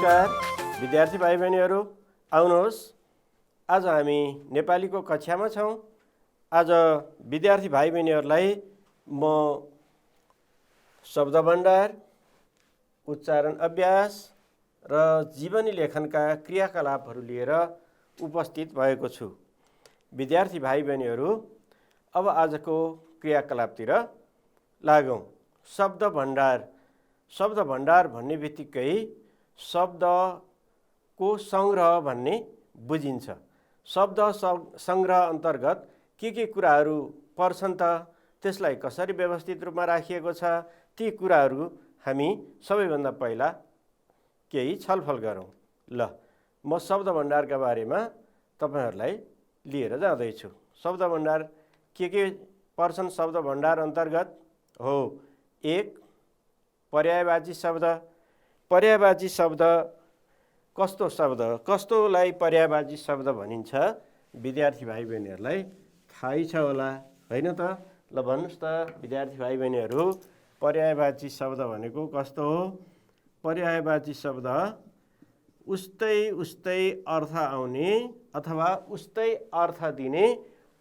नमस्कार विद्यार्थी भाइ बहिनीहरू, आउनुहोस्। आज हामी नेपालीको कक्षामा छौँ। आज विद्यार्थी भाइ बहिनीहरूलाई म शब्द भण्डार, उच्चारण अभ्यास र जीवनी लेखनका क्रियाकलापहरू लिएर उपस्थित भएको छु। विद्यार्थी भाइ बहिनीहरू, अब आजको क्रियाकलापतिर लागौँ। शब्द भण्डार भन्ने बित्तिकै शब्दको सङ्ग्रह भन्ने बुझिन्छ। शब्द सङ्ग्रह अन्तर्गत के कुराहरू पर्छन् त, त्यसलाई कसरी व्यवस्थित रूपमा राखिएको छ, ती कुराहरू हामी सबैभन्दा पहिला केही छलफल गरौँ। ल, म शब्द भण्डारका बारेमा तपाईहरूलाई लिएर जाँदैछु। शब्द भण्डार के पर्छन् शब्द भण्डार अन्तर्गत हो। 1. पर्यायवाची शब्द। पर्यायवाची शब्द कस्तो शब्द, कस्तोलाई पर्यायवाची शब्द भनिन्छ? विद्यार्थी भाइ बहिनीहरूलाई थाहै छ होला, होइन त? ल भन्नुहोस् त विद्यार्थी भाइ बहिनीहरू, पर्यायवाची शब्द भनेको कस्तो हो? पर्यायवाची शब्द उस्तै अर्थ आउने अथवा उस्तै अर्थ दिने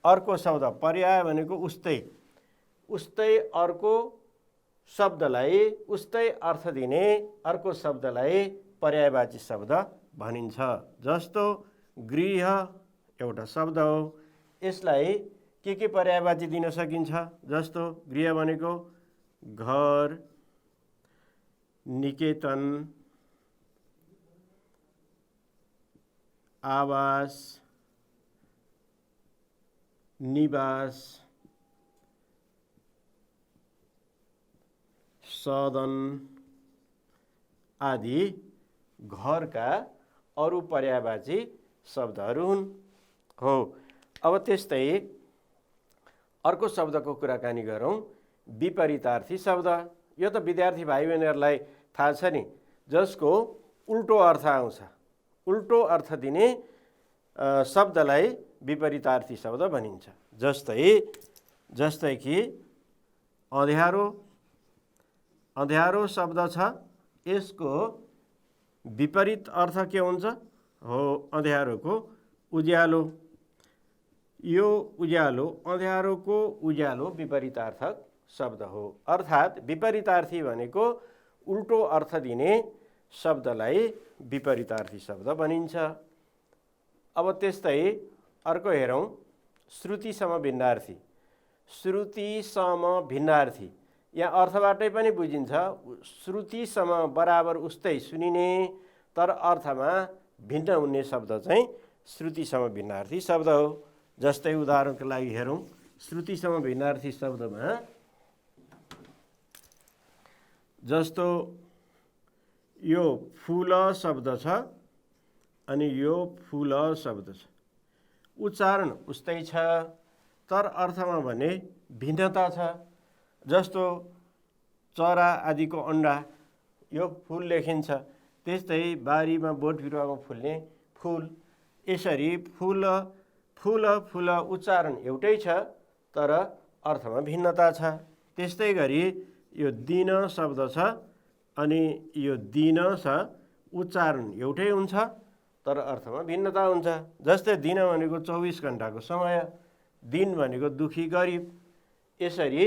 अर्को शब्द। पर्याय भनेको उस्तै अर्को शब्दलाई उस्तै अर्थ दिने अर्को शब्दलाई पर्यायवाची शब्द भनिन्छ। जस्तो गृह एउटा शब्द हो, यसलाई के पर्यायवाची दिन सकिन्छ? जस्तो गृह भनेको घर, निकेतन, आवास, निवास, सदन आदि घरका अरू पर्यायवाची शब्दहरू हुन्। हो, अब त्यस्तै अर्को शब्दको कुराकानी गरौँ। विपरीतार्थी शब्द। यो त विद्यार्थी भाइ बहिनीहरूलाई थाहा छ नि, जसको उल्टो अर्थ आउँछ। उल्टो अर्थ दिने शब्दलाई विपरीतार्थी शब्द भनिन्छ। जस्तै कि अँध्यारो शब्द छ, यसको विपरीत अर्थ के हुन्छ? हो, अँध्यारोको उज्यालो। यो उज्यालो, अँध्यारोको उज्यालो विपरीतार्थक शब्द हो। अर्थात् विपरीतार्थी भनेको उल्टो अर्थ दिने शब्दलाई विपरीतार्थी शब्द भनिन्छ। अब त्यस्तै अर्को हेरौँ, श्रुति समभिन्नार्थी। श्रुति समभिन्नार्थी, यहाँ अर्थबाटै पनि बुझिन्छ। श्रुति सम बराबर उस्तै सुनिने तर अर्थमा भिन्न हुने शब्द चाहिँ श्रुति समभिन्नार्थी शब्द हो। जस्तै उदाहरणको लागि हेरौँ, श्रुति समभिन्नार्थी शब्दमा जस्तो यो फूल शब्द छ अनि यो फूल शब्द छ। उच्चारण उस्तै छ तर अर्थमा भने भिन्नता छ। जस्तो चरा आदिको अन्डा, यो फूल लेखिन्छ। त्यस्तै बारीमा बोट बिरुवामा फुल्ने फूल। यसरी फूल उच्चारण एउटै छ तर अर्थमा भिन्नता छ। त्यस्तै गरी यो दिन शब्द छ अनि यो दिन छ, उच्चारण एउटै हुन्छ तर अर्थमा भिन्नता हुन्छ। जस्तै दिन भनेको 24 घण्टाको समय, दिन भनेको दुखी गरिब। यसरी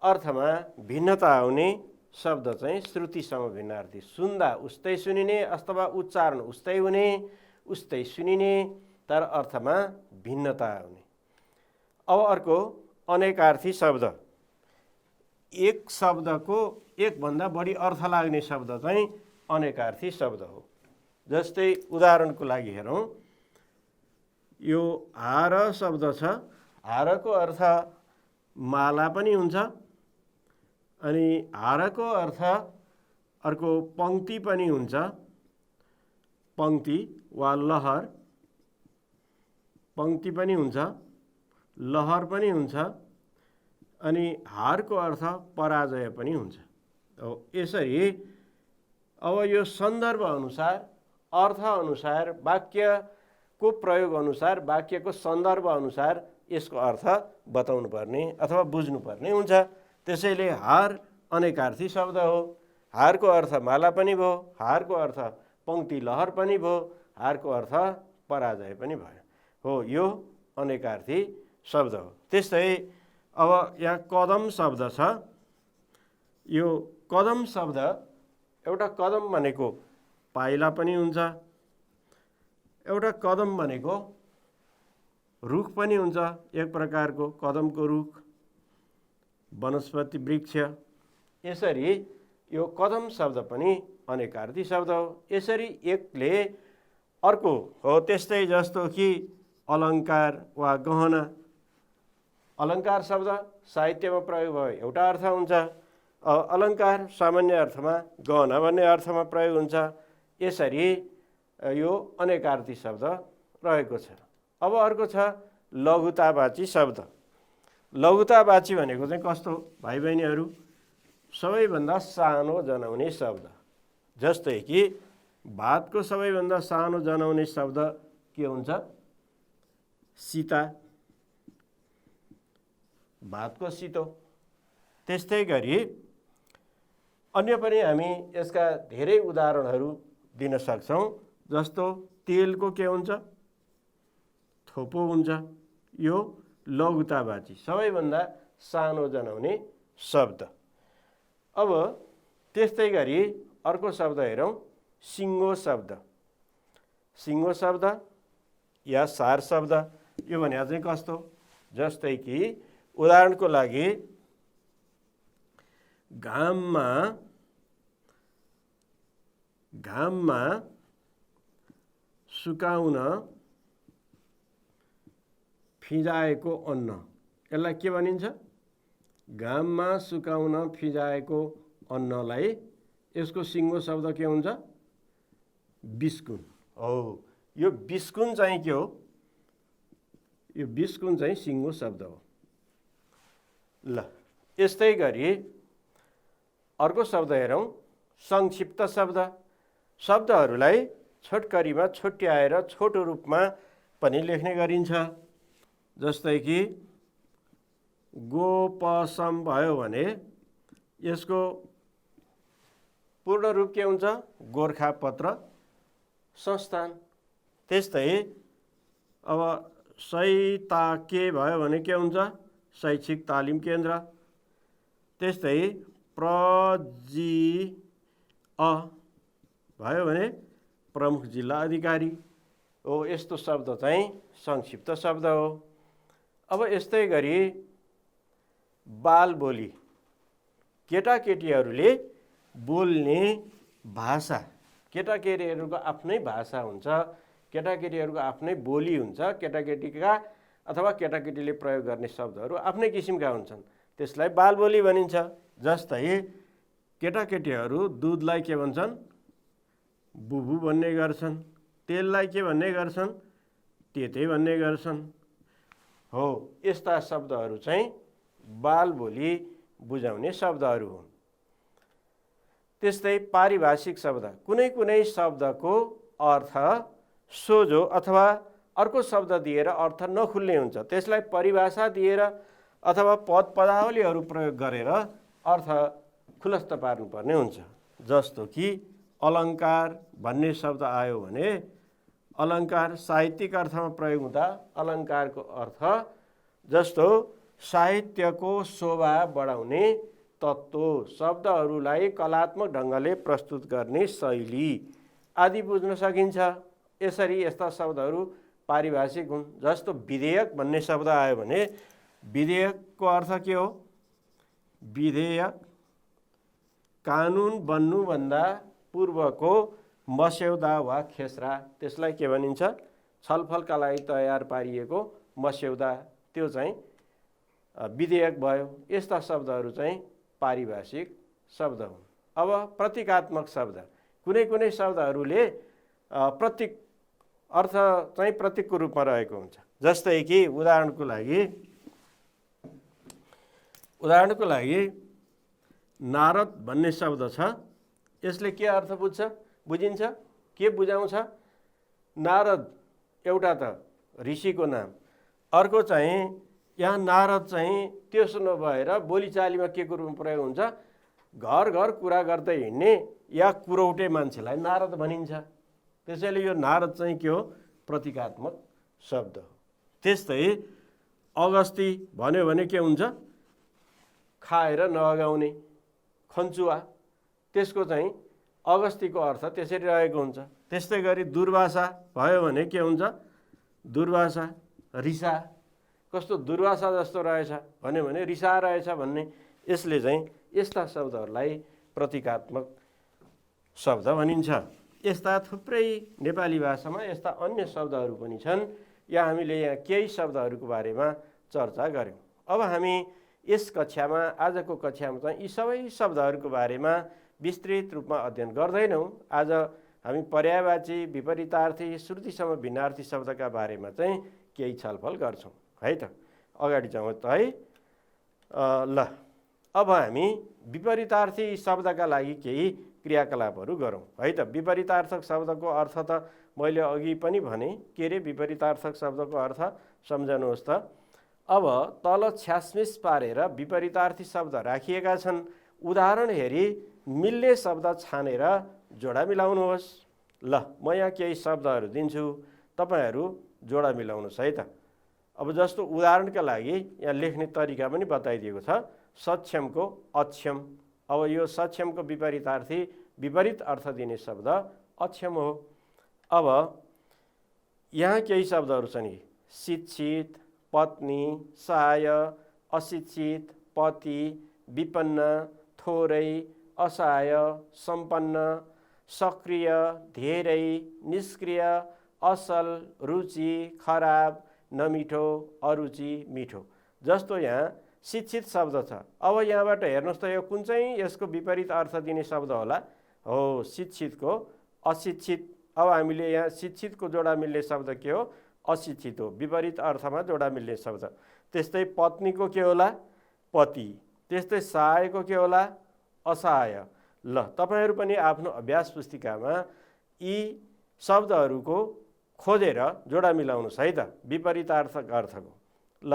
अर्थमा भिन्नता आउने शब्द चाहिँ श्रुति समभिन्नार्थी। सुन्दा उस्तै सुनिने अथवा उच्चारण उस्तै हुने, उस्तै सुनिने तर अर्थमा भिन्नता आउने। अब अर्को अनेकार्थी शब्द। एक शब्दको एकभन्दा बढी अर्थ लाग्ने शब्द चाहिँ अनेकार्थी शब्द हो। जस्तै उदाहरणको लागि हेरौँ, यो हार शब्द छ। हारको अर्थ माला पनि हुन्छ अनि हारको अर्थ अर्को पङ्क्ति पनि हुन्छ। पङ्क्ति वा लहर, पङ्क्ति पनि हुन्छ, लहर पनि हुन्छ अनि हारको अर्थ पराजय पनि हुन्छ। यसरी अब यो सन्दर्भ अनुसार, अर्थ अनुसार, वाक्यको प्रयोग अनुसार, वाक्यको सन्दर्भ अनुसार यसको अर्थ बताउनु पर्ने अथवा बुझ्नु पर्ने हुन्छ। त्यसैले हार अनेकार्थी शब्द हो। हारको अर्थ माला पनि भयो, हारको अर्थ पङ्क्ति लहर पनि भयो, हारको अर्थ पराजय पनि भयो। हो, यो अनेकार्थी शब्द हो। त्यस्तै अब यहाँ कदम शब्द छ। यो कदम शब्द, एउटा कदम भनेको पाइला पनि हुन्छ, एउटा कदम भनेको रुख पनि हुन्छ, एक प्रकारको कदमको रुख, वनस्पति वृक्ष। यसरी यो कदम शब्द पनि अनेकार्थी शब्द हो। यसरी एकले अर्को हो। त्यस्तै जस्तो कि अलङ्कार वा गहना। अलङ्कार शब्द साहित्यमा प्रयोग भयो एउटा अर्थ हुन्छ, अलङ्कार सामान्य अर्थमा गहना भन्ने अर्थमा प्रयोग हुन्छ। यसरी यो अनेकार्थी शब्द रहेको छ। अब अर्को छ लघुतावाची शब्द। लघुतावाची भनेको चाहिँ कस्तो भाइ बहिनीहरू, सबैभन्दा सानो जनाउने शब्द। जस्तै कि भातको सबैभन्दा सानो जनाउने शब्द के हुन्छ? सीता, भातको सितो। त्यस्तै गरी अन्य पनि हामी यसका धेरै उदाहरणहरू दिन सक्छौँ। जस्तो तेलको के हुन्छ? थोपो हुन्छ। यो लघुतावाची, सबैभन्दा सानो जनाउने शब्द। अब त्यस्तै गरी अर्को शब्द हेरौँ, सिङ्गो शब्द। सिङ्गो शब्द या सार शब्द, यो भने चाहिँ कस्तो? जस्तै कि उदाहरणको लागि घाममा सुकाउन फिजाएको अन्न, यसलाई के भनिन्छ? घाममा सुकाउन फिजाएको अन्नलाई यसको सिङ्गो शब्द के हुन्छ? बिस्कुन हो। यो बिस्कुन चाहिँ के हो? यो बिस्कुन चाहिँ सिङ्गो शब्द हो। ल, यस्तै गरी अर्को शब्द हेरौँ, संक्षिप्त शब्द। शब्दहरूलाई छोटकरीमा छुट्याएर छोटो रूपमा पनि लेख्ने गरिन्छ। जस्तै कि गोपसम भयो भने यसको पूर्ण रूप के हुन्छ? गोरखापत्र संस्थान। त्यस्तै अब सैताके भयो भने के हुन्छ? शैक्षिक तालिम केन्द्र। त्यस्तै प्रजिअ भयो भने प्रमुख जिल्ला अधिकारी हो। यस्तो शब्द चाहिँ संक्षिप्त शब्द हो। अब यस्तै गरी बाल बोली, केटाकेटीहरूले बोल्ने भाषा। केटाकेटीहरूको आफ्नै भाषा हुन्छ, केटाकेटीहरूको आफ्नै बोली हुन्छ, केटाकेटीका अथवा केटाकेटीले प्रयोग गर्ने शब्दहरू आफ्नै किसिमका हुन्छन्, त्यसलाई बालबोली भनिन्छ। जस्तै केटाकेटीहरू दुधलाई के भन्छन्? बुबु भन्ने गर्छन्। तेललाई के भन्ने गर्छन्? तेते भन्ने गर्छन्। हो, यस्ता शब्दहरू चाहिँ बालबोली बुझाउने शब्दहरू हुन्। त्यस्तै पारिभाषिक शब्द, कुनै कुनै शब्दको अर्थ सोझो अथवा अर्को शब्द दिएर अर्थ नखुल्ने हुन्छ, त्यसलाई परिभाषा दिएर अथवा पद पदावलीहरू प्रयोग गरेर अर्थ खुलस्त पार्नुपर्ने हुन्छ। जस्तो कि अलङ्कार भन्ने शब्द आयो भने अलङ्कार साहित्यिक अर्थमा प्रयोग हुँदा अलङ्कारको अर्थ जस्तो साहित्यको शोभा बढाउने तत्त्व, शब्दहरूलाई कलात्मक ढङ्गले प्रस्तुत गर्ने शैली आदि बुझ्न सकिन्छ। यसरी यस्ता शब्दहरू पारिभाषिक हुन्। जस्तो विधेयक भन्ने शब्द आयो भने विधेयकको अर्थ के हो? विधेयक कानुन बन्नुभन्दा पूर्वको मस्यौदा वा खेसरा, त्यसलाई के भनिन्छ? छलफलका लागि तयार पारिएको मस्यौदा, त्यो चाहिँ विधेयक भयो। यस्ता शब्दहरू चाहिँ पारिभाषिक शब्द हुन्। अब प्रतीकात्मक शब्द, कुनै कुनै शब्दहरूले प्रतीक अर्थ चाहिँ प्रतीकको रूपमा रहेको हुन्छ। जस्तै कि उदाहरणको लागि नारद भन्ने शब्द छ, यसले के अर्थ बुझिन्छ? के बुझाउँछ? नारद एउटा त ऋषिको नाम, अर्को चाहिँ यहाँ नारद चाहिँ त्यसो नभएर बोलीचालीमा के को रूपमा प्रयोग हुन्छ? घर घर कुरा गर्दै हिँड्ने या कुरौटे मान्छेलाई नारद भनिन्छ। त्यसैले यो नारद चाहिँ के हो? प्रतीकात्मक शब्द हो। त्यस्तै अगस्ती भन्यो भने के हुन्छ? खाएर नअगाउने, खन्चुवा, त्यसको चाहिँ अगस्तीको अर्थ त्यसरी रहेको हुन्छ। त्यस्तै गरी दुर्वासा भयो भने के हुन्छ? दुर्वासा, रिसा, कस्तो दुर्वासा जस्तो रहेछ भन्यो भने रिसा रहेछ भन्ने। यसले चाहिँ यस्ता शब्दहरूलाई प्रतीकात्मक शब्द भनिन्छ। यस्ता थुप्रै नेपाली भाषामा यस्ता अन्य शब्दहरू पनि छन्। हामीले यहाँ केही शब्दहरूको बारेमा चर्चा गऱ्यौँ। अब हामी यस कक्षामा, आजको कक्षामा चाहिँ यी सबै शब्दहरूको बारेमा विस्तृत रूपमा अध्ययन गर्दैनौँ। आज हामी पर्यायवाची, विपरीतार्थी, श्रुतिसम भिन्नार्थी शब्दका बारेमा चाहिँ केही छलफल गर्छौँ है त। अगाडि जाउँ त है। ल, अब हामी विपरीतार्थी शब्दका लागि केही क्रियाकलापहरू गरौँ है त। विपरीतार्थक शब्दको अर्थ त मैले अघि पनि भने। के अरे विपरीतार्थक शब्दको अर्थ सम्झनुहोस् त। अब तल छ्यासमिस पारेर विपरीतार्थी शब्द राखिएका छन्। उदाहरण हेरी मिल्ने शब्द छानेर जोडा मिलाउनुहोस्। ल, म यहाँ केही शब्दहरू दिन्छु, तपाईँहरू जोडा मिलाउनुहोस् है त। अब जस्तो उदाहरणका लागि यहाँ लेख्ने तरिका पनि बताइदिएको छ। सक्षमको अक्षम। अब यो सक्षमको विपरीतार्थी, विपरीत अर्थ दिने शब्द अक्षम हो। अब यहाँ केही शब्दहरू छन्। शिक्षित, पत्नी, सहाय, अशिक्षित, पति, विपन्न, थोरै, असहाय, सम्पन्न, सक्रिय, धेरै, निष्क्रिय, असल, रुचि, खराब, नमिठो, अरुचि, मिठो। जस्तो यहाँ शिक्षित शब्द छ। अब यहाँबाट हेर्नुहोस् त, यो कुन चाहिँ यसको विपरीत अर्थ दिने शब्द होला? हो, शिक्षितको अशिक्षित। अब हामीले यहाँ शिक्षितको जोडा मिल्ने शब्द के हो? अशिक्षित हो, विपरीत अर्थमा जोडा मिल्ने शब्द। त्यस्तै पत्नीको के होला? पति। त्यस्तै सहायको के होला? असहाय। ल, तपाईँहरू पनि आफ्नो अभ्यास पुस्तिकामा यी शब्दहरूको खोजेर जोडा मिलाउनुहोस् है त, विपरीतार्थक अर्थको। ल,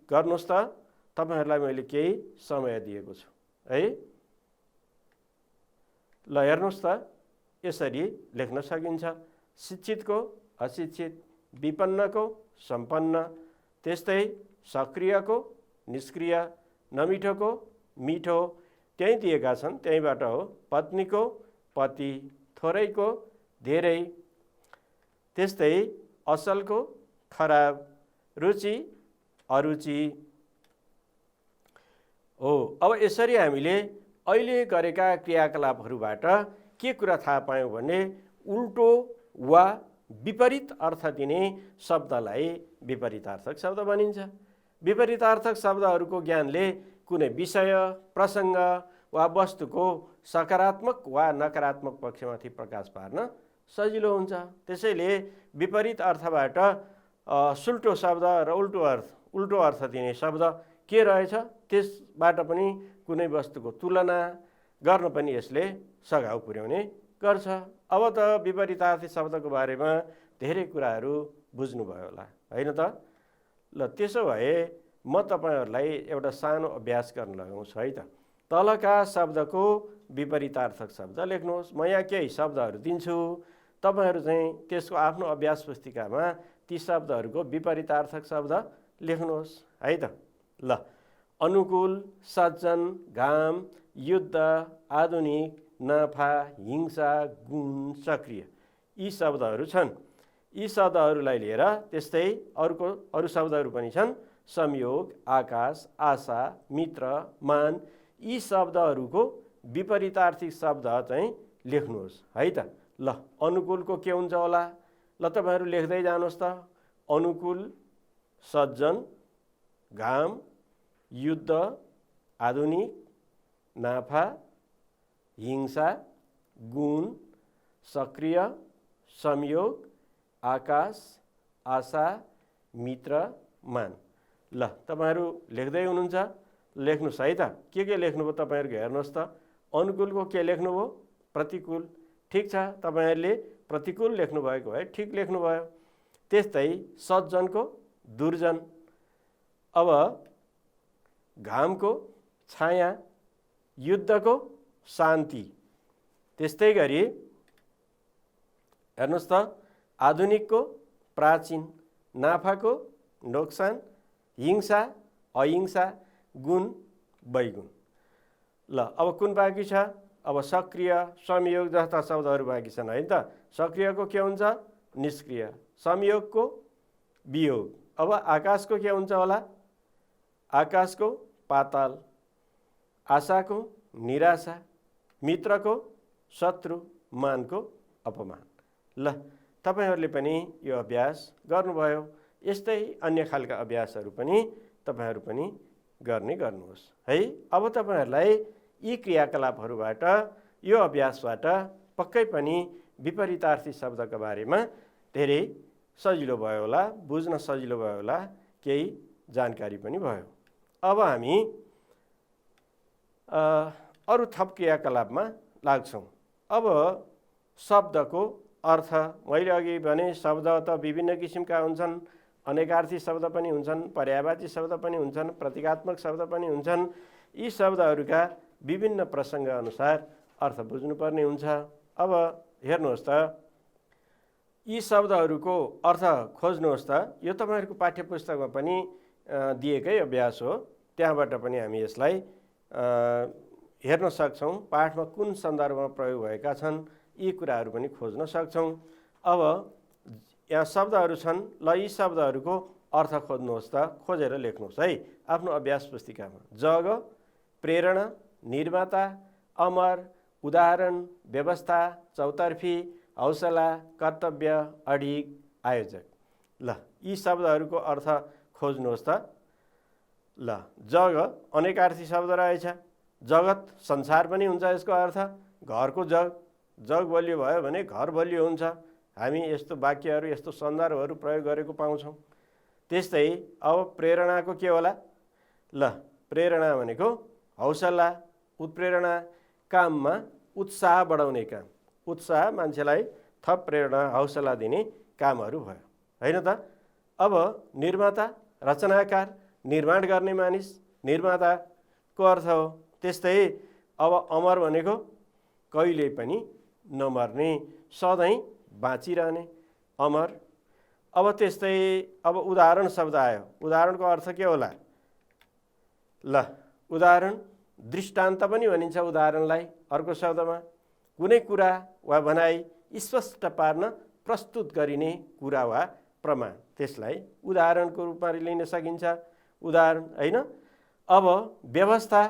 गर्नुहोस् त। तपाईँहरूलाई मैले केही समय दिएको छु है। ल, हेर्नुहोस् त, यसरी लेख्न सकिन्छ। शिक्षितको अशिक्षित, विपन्नको सम्पन्न, त्यस्तै सक्रियको निष्क्रिय, नमिठोको मिठो, त्यही दिएका छन्, त्यहीबाट हो। पत्नीको पति, थोरैको धेरै, त्यस्तै असलको खराब, रुचि अरुचि हो। अब यसरी हामीले अहिले गरेका क्रियाकलापहरूबाट के कुरा थाहा पायौँ भने उल्टो वा विपरीत अर्थ दिने शब्दलाई विपरीतार्थक शब्द भनिन्छ। विपरीतार्थक शब्दहरूको ज्ञानले कुनै विषय, प्रसङ्ग वा वस्तुको सकारात्मक वा नकारात्मक पक्षमाथि प्रकाश पार्न सजिलो हुन्छ। त्यसैले विपरीत अर्थबाट सुल्टो शब्द र उल्टो अर्थ दिने शब्द के रहेछ, त्यसबाट पनि कुनै वस्तुको तुलना गर्न पनि यसले सघाउ पुर्याउने गर्छ। अब त विपरीतार्थी शब्दको बारेमा धेरै कुराहरू बुझ्नुभयो होला होइन त। ल, त्यसो भए म तपाईँहरूलाई एउटा सानो अभ्यास गर्न लगाउँछु है त। तलका शब्दको विपरीतार्थक शब्द लेख्नुहोस्। म यहाँ केही शब्दहरू दिन्छु, तपाईँहरू चाहिँ त्यसको आफ्नो अभ्यास पुस्तिकामा ती शब्दहरूको विपरीतार्थक शब्द लेख्नुहोस् है त। ल, अनुकूल, सज्जन, घाम, युद्ध, आधुनिक, नाफा, हिंसा, गुण, सक्रिय, यी शब्दहरू छन्। यी शब्दहरूलाई लिएर त्यस्तै अरू शब्दहरू पनि छन्। संयोग, आकाश, आशा, मित्र, मान, यी शब्दहरूको विपरीतार्थी शब्द चाहिँ लेख्नुहोस् है त। ल, अनुकूलको के हुन्छ होला? ल, तपाईँहरू लेख्दै जानुहोस् त। अनुकूल, सज्जन, घाम, युद्ध, आधुनिक, नाफा, हिंसा, गुण, सक्रिय, संयोग, आकाश, आशा, मित्र, मान। ल, तपाईँहरू लेख्दै हुनुहुन्छ, लेख्नुहोस् है त। के लेख्नुभयो तपाईँहरूको हेर्नुहोस् त। अनुकूलको के लेख्नुभयो? प्रतिकूल। ठिक छ, तपाईँहरूले प्रतिकूल लेख्नुभएको है, ठिक लेख्नुभयो। त्यस्तै सज्जनको दुर्जन। अब घामको छाया, युद्धको शान्ति, त्यस्तै गरी हेर्नुहोस् त, आधुनिकको प्राचीन, नाफाको नोक्सान, हिंसा अहिंसा, गुण वैगुण। ल अब कुन बाँकी छ? अब सक्रिय, संयोग जस्ता शब्दहरू बाँकी छन् है त। सक्रियको के हुन्छ? निष्क्रिय। संयोगको वियोग। अब आकाशको के हुन्छ होला? आकाशको पाताल, आशाको निराशा, मित्रको शत्रु, मानको अपमान। ल तपाईहरूले पनि यो अभ्यास गर्नुभयो। यस्तै अन्य खालका अभ्यासहरू पनि तपाईहरू पनि गर्नुहोस् है। अब तपाईहरूलाई यी क्रियाकलापहरूबाट, यो अभ्यासबाट पक्कै पनि विपरीतार्थी शब्दका बारेमा धेरै सजिलो भयो होला, बुझ्न सजिलो भयो होला, केही जानकारी पनि भयो। अब हामी अरू थप क्रियाकलापमा लाग्छौँ। अब शब्दको अर्थ, मैले अघि भने शब्द त विभिन्न किसिमका हुन्छन्। अनेकार्थी शब्द पनि हुन्छन्, पर्यायवाची शब्द पनि हुन्छन्, प्रतीकात्मक शब्द पनि हुन्छन्। यी शब्दहरूका विभिन्न प्रसङ्ग अनुसार अर्थ बुझ्नुपर्ने हुन्छ। अब हेर्नुहोस् त, यी शब्दहरूको अर्थ खोज्नुहोस् त। यो तपाईँहरूको पाठ्यपुस्तकमा पनि दिएकै अभ्यास हो, त्यहाँबाट पनि हामी यसलाई हेर्न सक्छौँ। पाठमा कुन सन्दर्भमा प्रयोग भएका छन् यी कुराहरू पनि खोज्न सक्छौँ। अब यहाँ शब्दहरू छन्। ल यी शब्दहरूको अर्थ खोज्नुहोस् त, खोजेर लेख्नुहोस् है आफ्नो अभ्यास पुस्तिकामा। जग, प्रेरणा, निर्माता, अमर, उदाहरण, व्यवस्था, चौतर्फी, हौसला, कर्तव्य, अडिग, आयोजक। ल यी शब्दहरूको अर्थ खोज्नुहोस् त। ल जग अनेकार्थी शब्द रहेछ। जगत संसार पनि हुन्छ यसको अर्थ। घरको जग, जग बलियो भयो भने घर बलियो हुन्छ। हामी यस्तो वाक्यहरू, यस्तो सन्दर्भहरू प्रयोग गरेको पाउँछौँ। त्यस्तै अब प्रेरणाको के होला? ल प्रेरणा भनेको हौसला, उत्प्रेरणा, काममा उत्साह बढाउने काम। उत्साह मान्छेलाई थप प्रेरणा, हौसला दिने कामहरू भयो होइन त। अब निर्माता, रचनाकार, निर्माण गर्ने मानिस, निर्माताको अर्थ हो। त्यस्तै अब अमर भनेको कहिले पनि नमर्ने, सधैँ बाँचिरहने, अमर। अब त्यस्तै अब उदाहरण शब्द आयो। उदाहरणको अर्थ के होला? ल उदाहरण, दृष्टान्त पनि भनिन्छ उदाहरणलाई। अर्को शब्दमा कुनै कुरा वा भनाइ स्पष्ट पार्न प्रस्तुत गरिने कुरा वा प्रमाण, त्यसलाई उदाहरणको रूपमा लिन सकिन्छ। उदाहरण होइन। अब व्यवस्था,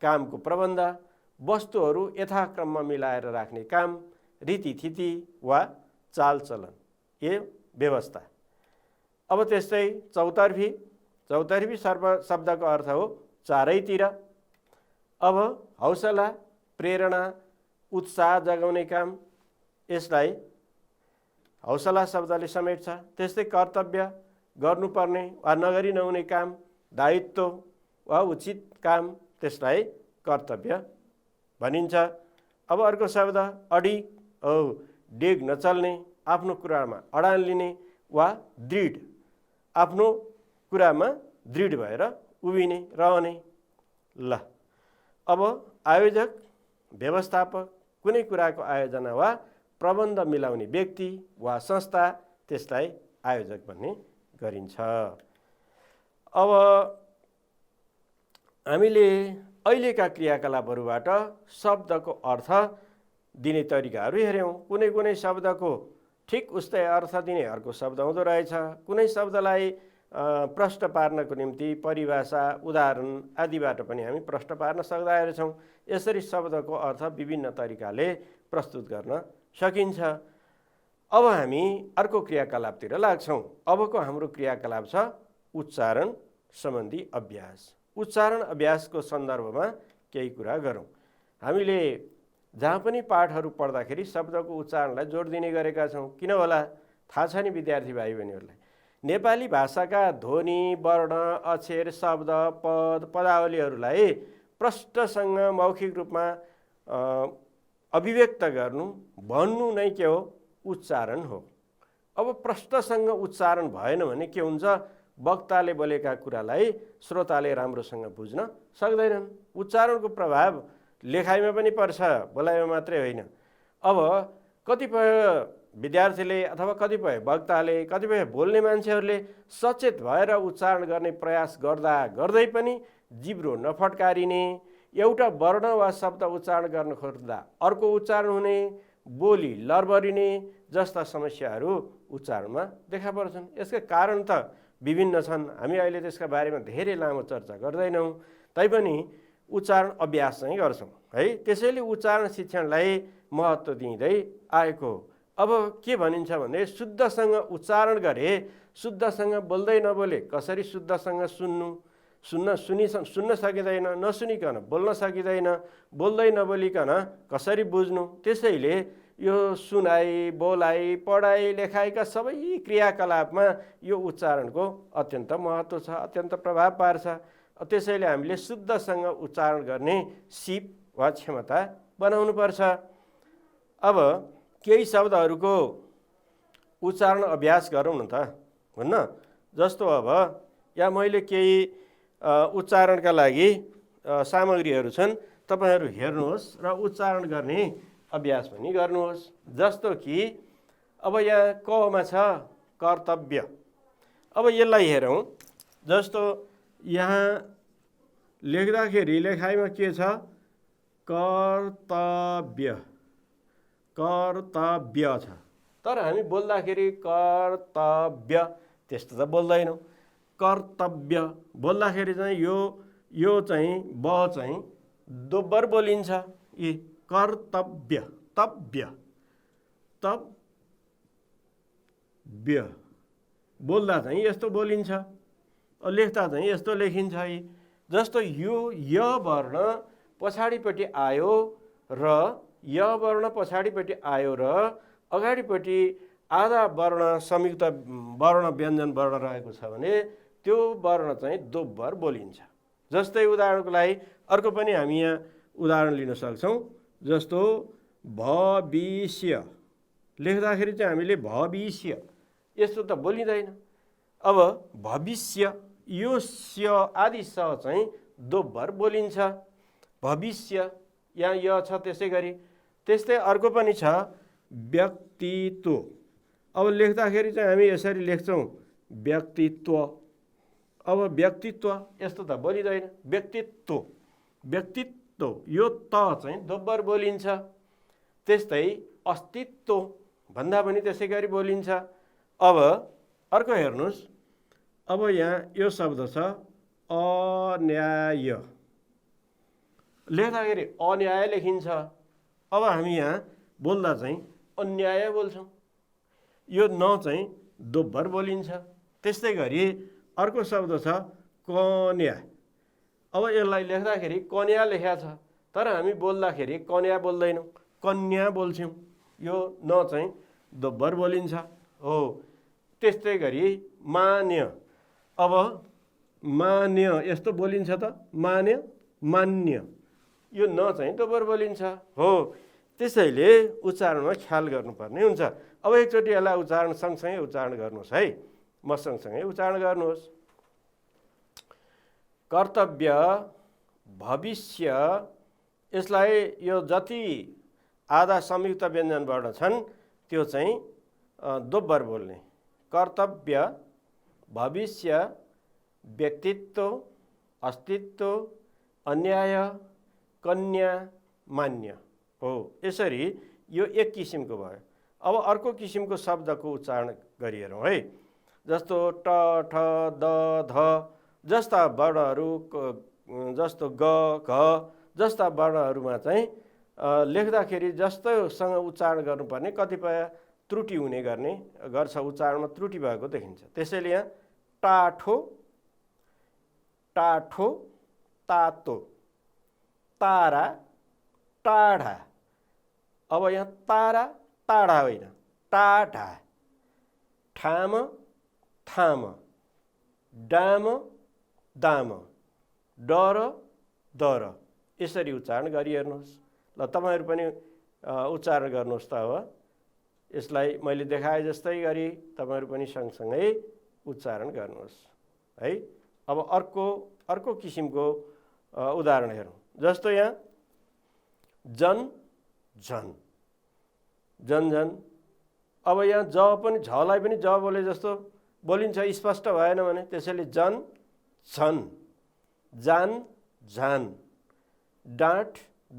कामको प्रबन्ध, वस्तुहरू यथाक्रममा मिलाएर राख्ने काम, रीतिथिति वा चालचलन, यो व्यवस्था। अब त्यस्तै चौतर्फी, चौतर्फी शब्दको अर्थ हो चारैतिर। अब हौसला, प्रेरणा, उत्साह जगाउने काम, यसलाई हौसला शब्दले समेट्छ। त्यस्तै कर्तव्य, गर्नुपर्ने वा नगरी नहुने काम, दायित्व वा उचित काम, त्यसलाई कर्तव्य भनिन्छ। अब अर्को शब्द अडिग, डेग नचल्ने, आफ्नो कुरामा अडान लिने वा दृढ, आफ्नो कुरामा दृढ भएर उभिने, रहने। ल अब आयोजक, व्यवस्थापक, कुनै कुराको आयोजना वा प्रबन्ध मिलाउने व्यक्ति वा संस्था, त्यसलाई आयोजक भन्ने गरिन्छ। अब हामीले अहिलेका क्रियाकलापहरूबाट शब्दको अर्थ दिने तरिकाहरू हेऱ्यौँ। कुनै कुनै शब्दको ठिक उस्तै अर्थ दिने अर्को शब्द हुँदो रहेछ। कुनै शब्दलाई प्रश्न पार्नको निम्ति परिभाषा, उदाहरण आदिबाट पनि हामी प्रश्न पार्न सक्दा रहेछौँ। यसरी शब्दको अर्थ विभिन्न तरिकाले प्रस्तुत गर्न सकिन्छ। अब हामी अर्को क्रियाकलापतिर लाग्छौँ। अबको हाम्रो क्रियाकलाप छ उच्चारण सम्बन्धी अभ्यास। उच्चारण अभ्यासको सन्दर्भमा केही कुरा गरौँ। हामीले जहाँ पनि पाठहरू पढ्दाखेरि शब्दको उच्चारणलाई जोड दिने गरेका छौँ। किन होला? थाहा छ नि विद्यार्थी भाइ बहिनीहरूलाई, नेपाली भाषाका ध्वनि, वर्ण, अक्षर, शब्द, पद, पदावलीहरूलाई प्रष्टसँग मौखिक रूपमा अभिव्यक्त गर्नु, भन्नु नै के हो? उच्चारण हो। अब प्रष्टसँग उच्चारण भएन भने के हुन्छ? वक्ताले बोलेका कुरालाई श्रोताले राम्रोसँग बुझ्न सक्दैनन्। उच्चारणको प्रभाव लेखाइमा पनि पर्छ, बोलाइमा मात्रै होइन। अब कतिपय विद्यार्थीले अथवा कतिपय वक्ताले, कतिपय बोल्ने मान्छेहरूले सचेत भएर उच्चारण गर्ने प्रयास गर्दा गर्दै पनि जिब्रो नफट्कारिने, एउटा वर्ण वा शब्द उच्चारण गर्न खोज्दा अर्को उच्चारण हुने, बोली लरबरिने जस्ता समस्याहरू उच्चारणमा देखा पर्छन्। यसका कारण त विभिन्न छन्, हामी अहिले त्यसका बारेमा धेरै लामो चर्चा गर्दैनौँ, तैपनि उच्चारण अभ्यास चाहिँ गर्छौँ है। त्यसैले उच्चारण शिक्षणलाई महत्त्व दिँदै आएको। अब के भनिन्छ भने शुद्धसँग उच्चारण गरे, शुद्धसँग बोल्दै नबोले कसरी शुद्धसँग सुन्न सकिँदैन, नसुनिकन बोल्न सकिँदैन, बोल्दै नबोलिकन कसरी बुझ्नु। त्यसैले यो सुनाइ, बोलाइ, पढाइ, लेखाइका सबै क्रियाकलापमा यो उच्चारणको अत्यन्त महत्त्व छ, अत्यन्त प्रभाव पार्छ। त्यसैले हामीले शुद्धसँग उच्चारण गर्ने सिप वा क्षमता बनाउनुपर्छ। अब केही शब्दहरूको उच्चारण अभ्यास गरौँ न त, हुन्न? जस्तो अब यहाँ मैले केही उच्चारणका लागि सामग्रीहरू छन्, तपाईँहरू हेर्नुहोस् र उच्चारण गर्ने अभ्यास पनि गर्नुहोस्। जस्तो कि अब यहाँ कमा छ कर्तव्य। अब यसलाई हेरौँ। जस्तो यहाँ लेख्दाखेरि लेखाइमा के छ? कर्तव्य, कर्तव्य छ। तर हामी बोल्दाखेरि कर्तव्य त्यस्तो त बोल्दैनौँ। कर्तव्य बोल्दाखेरि चाहिँ यो चाहिँ ब चाहिँ दोब्बर बोलिन्छ। यी कर्तव्य, तव्य, तव्य बोल्दा चाहिँ यस्तो बोलिन्छ, लेख्दा चाहिँ यस्तो लेखिन्छ। यी जस्तो यो य वर्ण पछाडिपट्टि आयो र य वर्ण पछाडिपट्टि आयो र अगाडिपट्टि आधा वर्ण संयुक्त वर्ण व्यञ्जन वर्ण रहेको छ भने त्यो वर्ण चाहिँ दोब्बर बोलिन्छ। जस्तै उदाहरणको लागि अर्को पनि हामी यहाँ उदाहरण लिन सक्छौँ। जस्तो भविष्य लेख्दाखेरि चाहिँ हामीले भविष्य यस्तो त बोलिँदैन। अब भविष्य यो स्य आदि स चाहिँ दोब्बर बोलिन्छ। भविष्य यहाँ य छ। त्यसै गरी त्यस्तै अर्को पनि छ व्यक्तित्व। अब लेख्दाखेरि चाहिँ हामी यसरी लेख्छौँ व्यक्तित्व। अब व्यक्तित्व यस्तो त बोलिँदैन। व्यक्तित्व, व्यक्तित्व यो त चाहिँ दोब्बर बोलिन्छ। त्यस्तै अस्तित्व भन्दा पनि त्यसै गरी बोलिन्छ। अब अर्को हेर्नुहोस्। अब यहाँ यो शब्द छ अन्याय। लेख्दाखेरि अन्याय लेखिन्छ। अब हामी यहाँ बोल्दा चाहिँ अन्याय बोल्छौँ। यो न चाहिँ दोब्बर बोलिन्छ। त्यस्तै गरी अर्को शब्द छ कन्या। अब यसलाई लेख्दाखेरि कन्या लेखा छ, तर हामी बोल्दाखेरि कन्या बोल्दैनौँ, कन्या बोल्छौँ। यो न चाहिँ दोब्बर बोलिन्छ हो। त्यस्तै गरी मान्य। अब मान्य यस्तो बोलिन्छ त, मान्य, मान्य यो न चाहिँ दोब्बर बोलिन्छ हो। त्यसैले उच्चारणमा ख्याल गर्नुपर्ने हुन्छ। अब एकचोटि यसलाई उच्चारण सँगसँगै उच्चारण गर्नुहोस् है। म सँगसँगै उच्चारण गर्नुहोस्। कर्तव्य, भविष्य, यसलाई यो जति आधा संयुक्त व्यञ्जन वर्ण छन् त्यो चाहिँ दोब्बर बोल्ने। कर्तव्य, भविष्य, व्यक्तित्व, अस्तित्व, अन्याय, कन्या, मान्य हो। यसरी यो एक किसिमको भयो। अब अर्को किसिमको शब्दको उच्चारण गरिहेरौँ है। जस्तो ट, ठ, द, ध जस्ता वर्णहरू, जस्तो ग, घ जस्ता वर्णहरूमा चाहिँ लेख्दाखेरि जस्तोसँग उच्चारण गर्नुपर्ने कतिपय त्रुटि हुने गर्छ, उच्चारणमा त्रुटि भएको देखिन्छ। त्यसैले यहाँ टाठो, टाठो, तातो, तारा, टाढा। अब यहाँ तारा टाढा होइन, टाढा। ठाम, थाम, डाम, दाम, डर, दर। यसरी उच्चारण गरिहेर्नुहोस्। ल तपाईँहरू पनि उच्चारण गर्नुहोस् त। अब यसलाई मैले देखाए जस्तै गरी तपाईँहरू पनि सँगसँगै उच्चारण गर्नुहोस् है। अब अर्को किसिमको उदाहरण हेरौँ। जस्तो यहाँ जन, झन, जन, झन। अब यहाँ ज पनि झलाई पनि ज बोले जस्तो बोलिन्छ, स्पष्ट भएन भने त्यसैले जन झन, जान झान, डाँट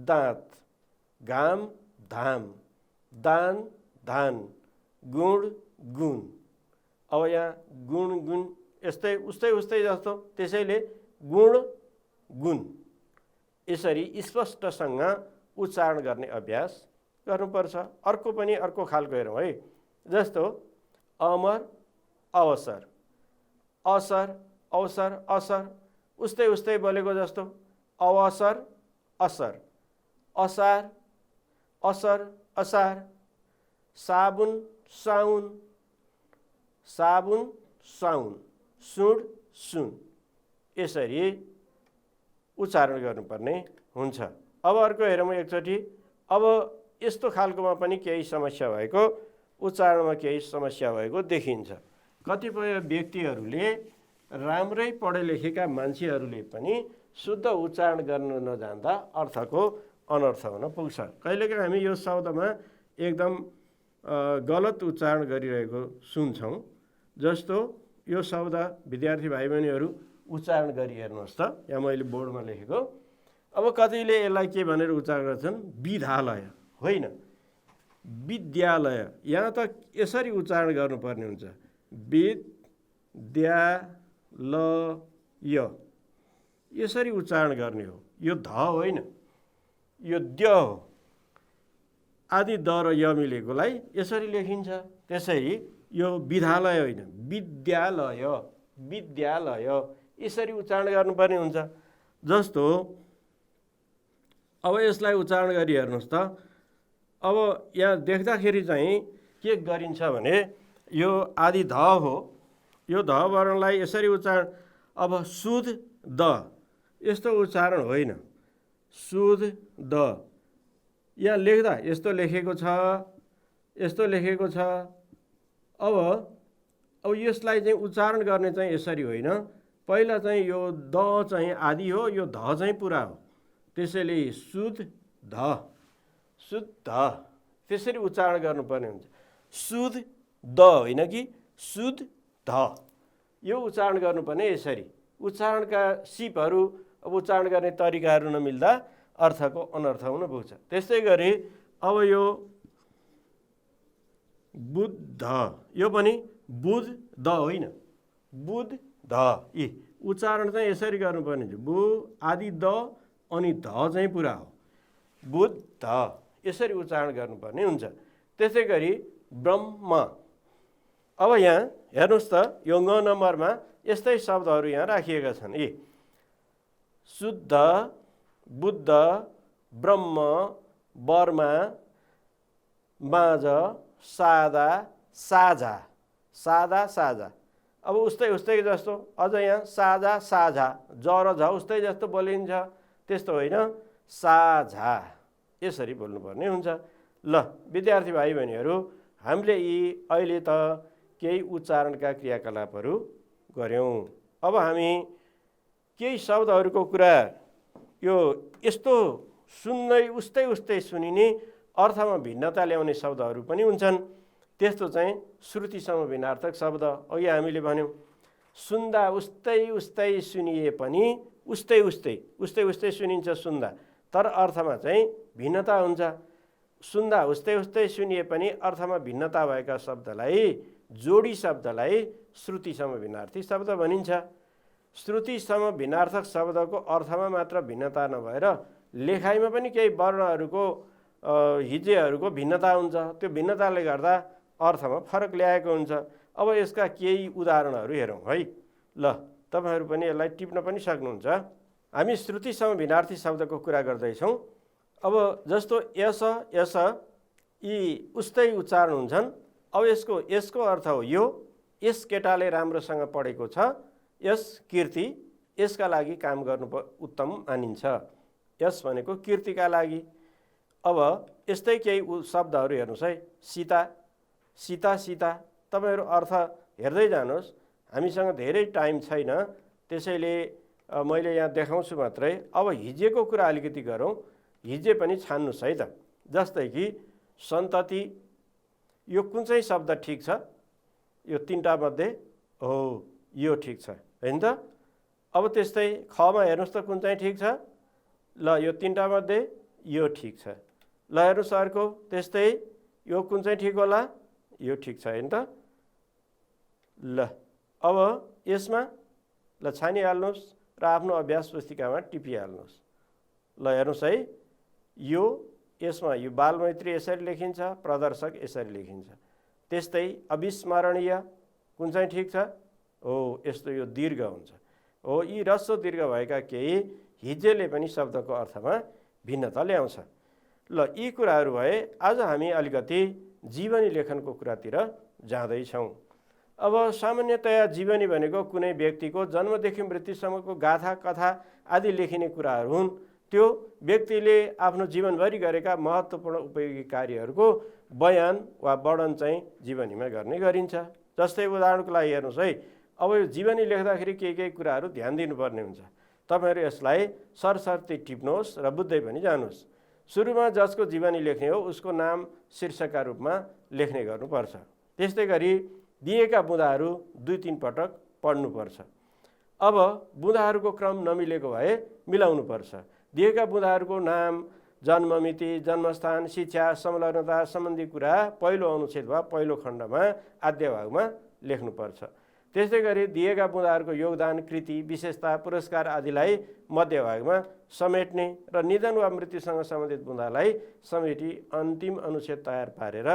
दाँत, घाम धाम, दान धान, गुण गुण। अब यहाँ गुण गुण यस्तै उस्तै उस्तै जस्तो, त्यसैले गुण गुण यसरी स्पष्टसँग उच्चारण गर्ने अभ्यास गर्नुपर्छ। अर्को पनि अर्को खालको हेरौँ है, जस्तो अमर अवसर, असर अवसर असर, उस्तै उस्तै बोलेको जस्तो अवसर असर, असार असर असार, साबुन साउन, साबुन साउन, सुड सुन, यसरी उच्चारण गर्नुपर्ने हुन्छ। अब अर्को हेरौँ एकचोटि। अब यस्तो खालकोमा पनि केही समस्या भएको, उच्चारणमा केही समस्या भएको देखिन्छ। कतिपय व्यक्तिहरूले राम्रै पढे लेखेका मान्छेहरूले पनि शुद्ध उच्चारण गर्न नजान्दा अर्थको अनर्थ हुन पुग्छ। कहिलेकाहीँ हामी यो शब्दमा एकदम गलत उच्चारण गरिरहेको सुन्छौँ। जस्तो यो शब्द विद्यार्थी भाइ बहिनीहरू उच्चारण गरी हेर्नुहोस् त, यहाँ मैले बोर्डमा लेखेको। अब कतिले यसलाई के भनेर उच्चारण गर्छन्, विद्यालय होइन, विद्यालय। यहाँ त यसरी उच्चारण गर्नुपर्ने हुन्छ, विद्यालय, यसरी उच्चारण गर्ने हो। यो ध होइन, यो द्य हो। आदि द र य मिलेकोलाई यसरी लेखिन्छ। त्यसरी यो विद्यालय होइन, विद्यालय, विद्यालय यसरी उच्चारण गर्नुपर्ने हुन्छ। जस्तो अब यसलाई उच्चारण गरी हेर्नुहोस् त। अब यहाँ देख्दाखेरि चाहिँ के गरिन्छ भने यो आदि ध हो, यो ध वर्णलाई यसरी उच्चारण, अब शुद्ध द यस्तो उच्चारण होइन, शुद्ध द। यहाँ लेख्दा यस्तो लेखेको छ, यस्तो लेखेको छ। अब यसलाई चाहिँ उच्चारण गर्ने चाहिँ यसरी होइन, पहिला चाहिँ यो द चाहिँ आदि हो, यो ध चाहिँ पुरा हो। त्यसैले शुद्ध ध, शुद्ध त्यसरी उच्चारण गर्नुपर्ने हुन्छ। शुद्ध द होइन कि शुद्ध ध, यो उच्चारण गर्नुपर्ने यसरी। उच्चारणका सिपहरू, अब उच्चारण गर्ने तरिकाहरू नमिल्दा अर्थको अनर्थ हुन पुग्छ। त्यस्तै गरी अब यो बुद्ध, यो पनि बुध द होइन, बुध ध। यी उच्चारण चाहिँ यसरी गर्नुपर्ने हुन्छ, बु आदि द अनि ध चाहिँ पुरा हो, बुद्ध यसरी उच्चारण गर्नुपर्ने हुन्छ। त्यसै गरी ब्रह्म। अब यहाँ हेर्नुहोस् त, यो ङ नम्बरमा यस्तै शब्दहरू यहाँ राखिएका छन्। यी शुद्ध, बुद्ध, ब्रह्म, बर्मा, माझ, सादा, साझा, सादा साझा। अब उस्तै उस्तै जस्तो अझ यहाँ साझा साझा, ज र झ उस्तै जस्तो बोलिन्छ, त्यस्तो होइन, साझा यसरी बोल्नुपर्ने हुन्छ। ल विद्यार्थी भाइ बहिनीहरू, हामीले यी अहिले त केही उच्चारणका क्रियाकलापहरू गऱ्यौँ। अब हामी केही शब्दहरूको कुरा, यो यस्तो सुन्दै उस्तै उस्तै सुनिने अर्थमा भिन्नता ल्याउने शब्दहरू पनि हुन्छन्। त्यस्तो चाहिँ श्रुति समभिन्नार्थक शब्द। अघि हामीले भन्यौँ, सुन्दा उस्तै उस्तै सुनिए पनि उस्तै उस्तै उस्तै उस्तै सुनिन्छ सुन्दा, तर अर्थमा चाहिँ भिन्नता हुन्छ। सुन्दा उस्तै उस्तै सुनिए पनि अर्थमा भिन्नता भएका शब्दलाई, जोडी शब्दलाई श्रुति समभिन्नार्थी शब्द भनिन्छ। श्रुति समभिन्नार्थक शब्दको अर्थमा मात्र भिन्नता नभएर लेखाइमा पनि केही वर्णहरूको, हिज्जेहरूको भिन्नता हुन्छ। त्यो भिन्नताले गर्दा अर्थमा फरक ल्याएको हुन्छ। अब यसका केही उदाहरणहरू हेरौँ है। ल तपाईँहरू पनि यसलाई टिप्न पनि सक्नुहुन्छ। हामी श्रुति समभिन्नार्थी शब्दको कुरा गर्दैछौँ। अब जस्तो यस, यस यी उस्तै उच्चारण हुन्छन्। अब यसको अर्थ हो यो, यस केटाले राम्रोसँग पढेको छ, यस कीर्ति, यसका लागि काम गर्नु उत्तम मानिन्छ। यस भनेको कीर्तिका लागि। अब यस्तै केही शब्दहरू हेर्नुहोस् है। सीता, सीता सीता, तपाईँहरू अर्थ हेर्दै जानुहोस्। हामीसँग धेरै टाइम छैन, त्यसैले मैले यहाँ देखाउँछु मात्रै। अब हिज्जेको कुरा अलिकति गरौँ। हिज्जे पनि छान्नुहोस् है त। जस्तै कि सन्तति, यो कुन चाहिँ शब्द ठिक छ? यो तीनटा मध्ये हो यो ठिक छ हैन त? अब त्यस्तै खमा हेर्नुस् त कुन चाहिँ ठिक छ? ल यो तीनटा मध्ये यो ठिक छ। ल हेर्नुस् अर्को त्यस्तै यो कुन चाहिँ ठिक होला? यो ठिक छ हैन त? ल अब यसमा ल छानिहाल्नुहोस् र आफ्नो अभ्यास पुस्तिकामा टिपिहाल्नुहोस्। ल हेर्नुहोस् है, यो यसमा यो बालमैत्री यसरी लेखिन्छ, प्रदर्शक यसरी लेखिन्छ। त्यस्तै अविस्मरणीय कुन चाहिँ ठिक छ? हो यस्तो यो दीर्घ हुन्छ। हो यी ह्रस्व दीर्घ भएका केही हिज्जेले पनि शब्दको अर्थमा भिन्नता ल्याउँछ। ल यी कुराहरू भए आज हामी अलिकति जीवनी लेखनको कुरातिर जाँदैछौँ। अब सामान्यतया जीवनी भनेको कुनै व्यक्तिको जन्मदेखि मृत्युसम्मको गाथा कथा आदि लेखिने कुराहरू हुन्। त्यो व्यक्तिले आफ्नो जीवनभरि गरेका महत्त्वपूर्ण उपयोगी कार्यहरूको बयान वा वर्णन चाहिँ जीवनीमा गर्ने गरिन्छ। जस्तै उदाहरणको लागि हेर्नुहोस् है, अब यो जीवनी लेख्दाखेरि केही कुराहरू ध्यान दिनुपर्ने हुन्छ। तपाईहरु यसलाई सरसर्ती टिप्नुहोस् र बुझ्दै पनि जानुहोस्। सुरुमा जसको जीवनी लेख्ने हो उसको नाम शीर्षकका रूपमा लेख्ने गर्नुपर्छ। त्यस्तै गरी दिएका बुँदाहरू 2-3 पटक पढ्नुपर्छ। अब बुँदाहरूको क्रम नमिलेको भए मिलाउनुपर्छ। दिएका बुँदाहरूको नाम, जन्ममिति, जन्मस्थान, शिक्षा, संलग्नता सम्बन्धी कुरा पहिलो अनुच्छेद वा पहिलो खण्डमा आद्य भागमा लेख्नुपर्छ। त्यस्तै गरी दिएका बुँदाहरूको योगदान, कृति, विशेषता, पुरस्कार आदिलाई मध्य भागमा समेट्ने र निधन वा मृत्युसँग सम्बन्धित बुँदालाई समेटी अन्तिम अनुच्छेद तयार पारेर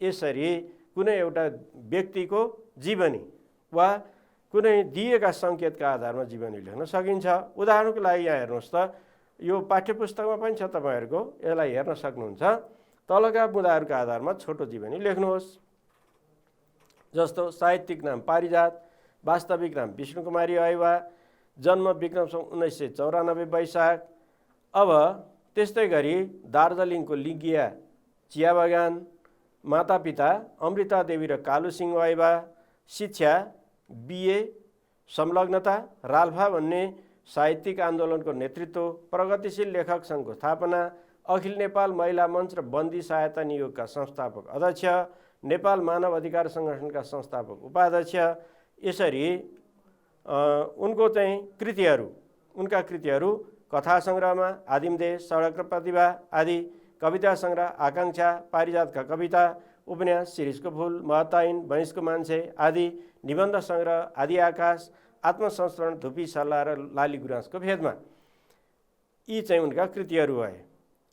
यसरी कुनै एउटा व्यक्तिको जीवनी वा कुनै दिएका सङ्केतका आधारमा जीवनी लेख्न सकिन्छ। उदाहरणको लागि यहाँ हेर्नुहोस् त, यो पाठ्यपुस्तकमा पनि छ तपाईहरुको, यसलाई हेर्न सक्नुहुन्छ। तलका बुँदाहरूका आधारमा छोटो जीवनी लेख्नुहोस्। जस्तो साहित्यिक नाम पारिजात, वास्तविक नाम विष्णुकुमारी वाइवा, जन्म विक्रम 1994 वैशाख। अब त्यस्तै गरी दार्जिलिङको लिगिया चिया बगान, मातापिता अमृता देवी र कालु सिंह वाइवा, शिक्षा BA, संलग्नता राल्फा भन्ने साहित्यिक आन्दोलनको नेतृत्व, प्रगतिशील लेखक सङ्घको स्थापना, अखिल नेपाल महिला मञ्च र बन्दी सहायता नियोगका संस्थापक अध्यक्ष, नेपाल मानव अधिकार सङ्गठनका संस्थापक उपाध्यक्ष। यसरी उनको चाहिँ कृतिहरू, उनका कृतिहरू कथा सङ्ग्रहमा आदिम देश, सडक र प्रतिभा आदि, कविता सङ्ग्रह आकाङ्क्षा, पारिजातका कविता, उपन्यास शिरीषको फुल, महत्ताहीन, भैँसको मान्छे आदि, निबन्ध सङ्ग्रह आदि आकाश, आत्मसंस्मरण, धुपी सल्लाह र लाली गुराँसको फेदमा। यी चाहिँ उनका कृतिहरू भए।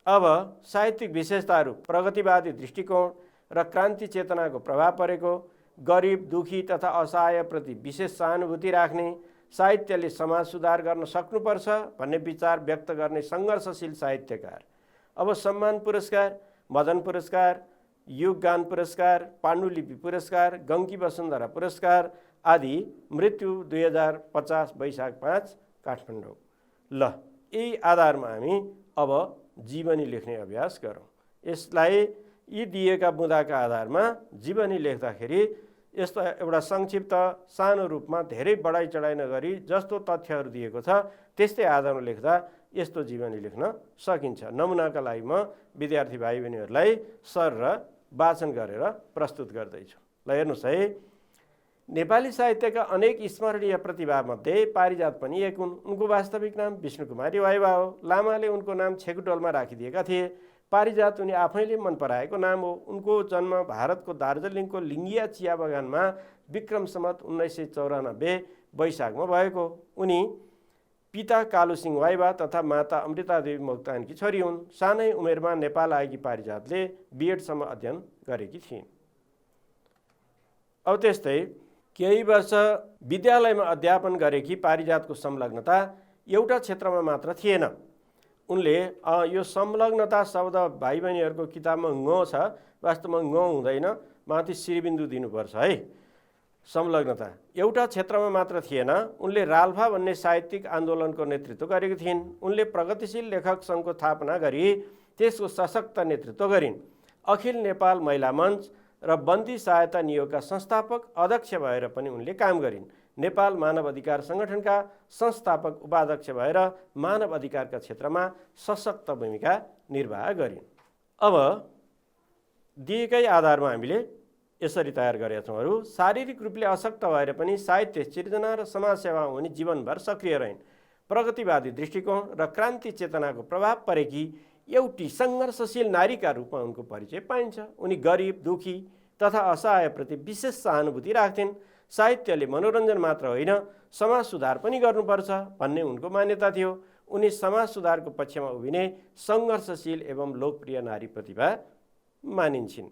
अब साहित्यिक विशेषताहरू प्रगतिवादी दृष्टिकोण र क्रान्ति चेतनाको प्रभाव परेको, गरिब दुखी तथा असहायप्रति विशेष सहानुभूति राख्ने, साहित्यले समाज सुधार गर्न सक्नुपर्छ भन्ने विचार व्यक्त गर्ने सङ्घर्षशील साहित्यकार। अब सम्मान पुरस्कार, मदन पुरस्कार, युगगान पुरस्कार, पाण्डुलिपि पुरस्कार, गङ्की वसुन्धरा पुरस्कार आदि। मृत्यु 2050 वैशाख 5 काठमाडौँ। ल यही आधारमा हामी अब जीवनी लेख्ने अभ्यास गरौँ। यसलाई यी दिएका बुँदाका आधारमा जीवनी लेख्दाखेरि यस्तो एउटा संक्षिप्त सानो रूपमा धेरै बढाइ चढाइ नगरी जस्तो तथ्यहरू दिएको छ त्यस्तै आधारमा लेख्दा यस्तो जीवनी लेख्न सकिन्छ। नमुनाका लागि म विद्यार्थी भाइ बहिनीहरूलाई सर र वाचन गरेर प्रस्तुत गर्दैछु। ल हेर्नुहोस् है, नेपाली साहित्यका अनेक स्मरणीय प्रतिभामध्ये पारिजात पनि एक हुन्। उनको वास्तविक नाम विष्णुकुमारी वाइवा हो। लामाले उनको नाम छेकुटोलमा राखिदिएका थिए। पारिजात उनी आफैले मन पराएको नाम हो। उनको जन्म भारतको दार्जिलिङको लिङ्गिया चिया बगानमा विक्रम सम्वत 1994 वैशाखमा भएको। उनी पिता कालु सिंह वाइवा तथा माता अमृता देवी मोक्तानकी छोरी हुन्। सानै उमेरमा नेपाल आएकी पारिजातले BEdसम्म अध्ययन गरेकी थिइन्। अब त्यस्तै केही वर्ष विद्यालयमा अध्यापन गरेकी पारिजातको संलग्नता एउटा क्षेत्रमा मात्र थिएन। उनले यो संलग्नता शब्द भाइ बहिनीहरूको किताबमा ङ छ, वास्तवमा ङ हुँदैन, माथि श्रीबिन्दु दिनुपर्छ है। संलग्नता एउटा क्षेत्रमा मात्र थिएन। उनले राल्फा भन्ने साहित्यिक आन्दोलनको नेतृत्व गरेकी थिइन्। उनले प्रगतिशील लेखक सङ्घको स्थापना गरी त्यसको सशक्त नेतृत्व गरिन्। अखिल नेपाल महिला मञ्च र बन्दी सहायता नियोगका संस्थापक अध्यक्ष भएर पनि उनले काम गरिन्। नेपाल मानव अधिकार सङ्गठनका संस्थापक उपाध्यक्ष भएर मानव अधिकारका क्षेत्रमा सशक्त भूमिका निर्वाह गरिन्। अब दिएकै आधारमा हामीले यसरी तयार गरेका छौँ। अरू शारीरिक रूपले अशक्त भएर पनि साहित्य सिर्जना र समाजसेवा उनी जीवनभर सक्रिय रहिन्। प्रगतिवादी दृष्टिकोण र क्रान्ति चेतनाको प्रभाव परेकी एउटी सङ्घर्षशील नारीका रूपमा उनको परिचय पाइन्छ। उनी गरिब, दुखी तथा असहायप्रति विशेष सहानुभूति राख्थिन्। साहित्यले मनोरञ्जन मात्र होइन, समाज सुधार पनि गर्नुपर्छ भन्ने उनको मान्यता थियो। उनी समाज सुधारको पक्षमा उभिने सङ्घर्षशील एवं लोकप्रिय नारी प्रतिभा मानिन्छन्।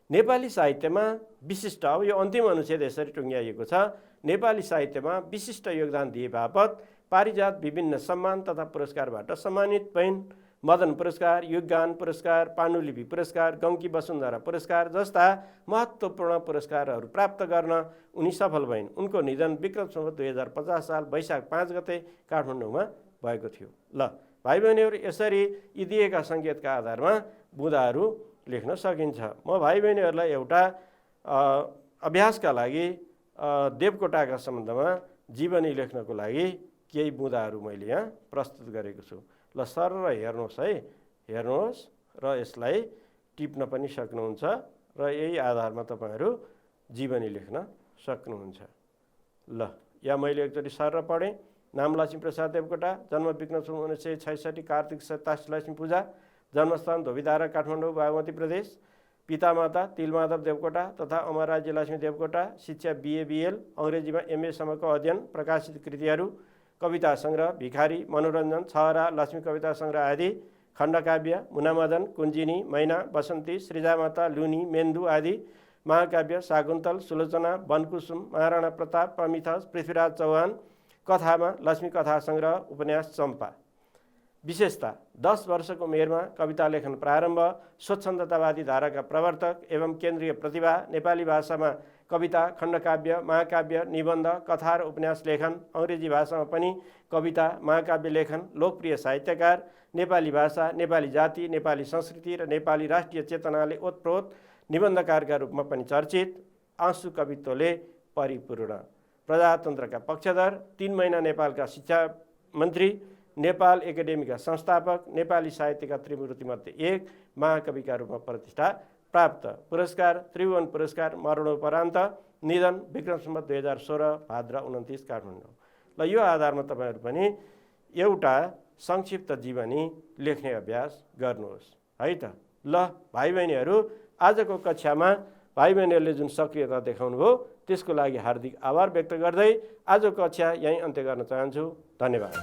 नेपाली साहित्यमा विशिष्ट, अब यो अन्तिम अनुच्छेद यसरी टुङ्ग्याइएको छ, नेपाली साहित्यमा विशिष्ट योगदान दिए बापत पारिजात विभिन्न सम्मान तथा पुरस्कारबाट सम्मानित भइन्। मदन पुरस्कार, युगगान पुरस्कार, पाण्डुलिपि पुरस्कार, गङ्की वसुन्धरा पुरस्कार जस्ता महत्त्वपूर्ण पुरस्कारहरू प्राप्त गर्न उनी सफल भइन्। उनको निधन विक्रम सम्वत 2050 साल वैशाख 5 गते काठमाडौँमा भएको थियो। ल भाइ बहिनीहरू, यसरी यी दिएका सङ्केतका आधारमा बुँदाहरू लेख्न सकिन्छ। म भाइ बहिनीहरूलाई एउटा अभ्यासका लागि देवकोटाका सम्बन्धमा जीवनी लेख्नको लागि केही बुँदाहरू मैले यहाँ प्रस्तुत गरेको छु। ल सर र हेर्नुहोस् है, हेर्नुहोस् र यसलाई टिप्न पनि सक्नुहुन्छ र यही आधारमा तपाईँहरू जीवनी लेख्न सक्नुहुन्छ। ल या मैले एकचोटि सर र पढेँ। नाम लक्ष्मीप्रसाद देवकोटा, जन्म विक्रम सम्वत 1966, कार्तिक 27 लक्ष्मी पूजा, जन्मस्थान धोबीधारा काठमाडौँ बागमती प्रदेश, पितामाता तिलमाधव देवकोटा तथा अमरराज्य लक्ष्मी देवकोटा, शिक्षा BA BL, अङ्ग्रेजीमा MA सम्मको अध्ययन, प्रकाशित कृतिहरू कविता सङ्ग्रह भिखारी, मनोरञ्जन, छहरा, लक्ष्मी कविता सङ्ग्रह आदि, खण्डकाव्य मुनामदन, कुञ्जिनी, मैना, बसन्ती, सृजामाता, लुनी, मेन्दु आदि, महाकाव्य शाकुन्तल, सुलोचना, वनकुसुम, महाराणा प्रताप, प्रमिथस, पृथ्वीराज चौहान, कथामा लक्ष्मी कथा सङ्ग्रह, उपन्यास चम्पा। विशेषता: 10 वर्षको उमेरमा कविता लेखन प्रारम्भ, स्वच्छन्दतावादी धाराका प्रवर्तक एवं केन्द्रीय प्रतिभा, नेपाली भाषामा कविता, खण्डकाव्य, महाकाव्य, निबन्ध, कथा र उपन्यास लेखन, अङ्ग्रेजी भाषामा पनि कविता, महाकाव्य लेखन, लोकप्रिय साहित्यकार, नेपाली भाषा, नेपाली जाति, नेपाली संस्कृति र नेपाली राष्ट्रिय चेतनाले ओतप्रोत निबन्धकारका रूपमा पनि चर्चित, आँसु कवित्वले परिपूर्ण, प्रजातन्त्रका पक्षधर, 3 महिना नेपालका शिक्षा मन्त्री, नेपाल एकाडेमीका संस्थापक, नेपाली साहित्यका त्रिमूर्तिमध्ये एक, महाकविका रूपमा प्रतिष्ठा प्राप्त, पुरस्कार त्रिभुवन पुरस्कार मरणोपरान्त, निधन विक्रम सम्वत 2016 भाद्र 29 काठमाडौँ। ल यो आधारमा तपाईँहरू पनि एउटा संक्षिप्त जीवनी लेख्ने अभ्यास गर्नुहोस् है त। ल भाइ बहिनीहरू, आजको कक्षामा भाइ बहिनीहरूले जुन सक्रियता देखाउनुभयो त्यसको लागि हार्दिक आभार व्यक्त गर्दै आजको कक्षा यहीँ अन्त्य गर्न चाहन्छु। धन्यवाद।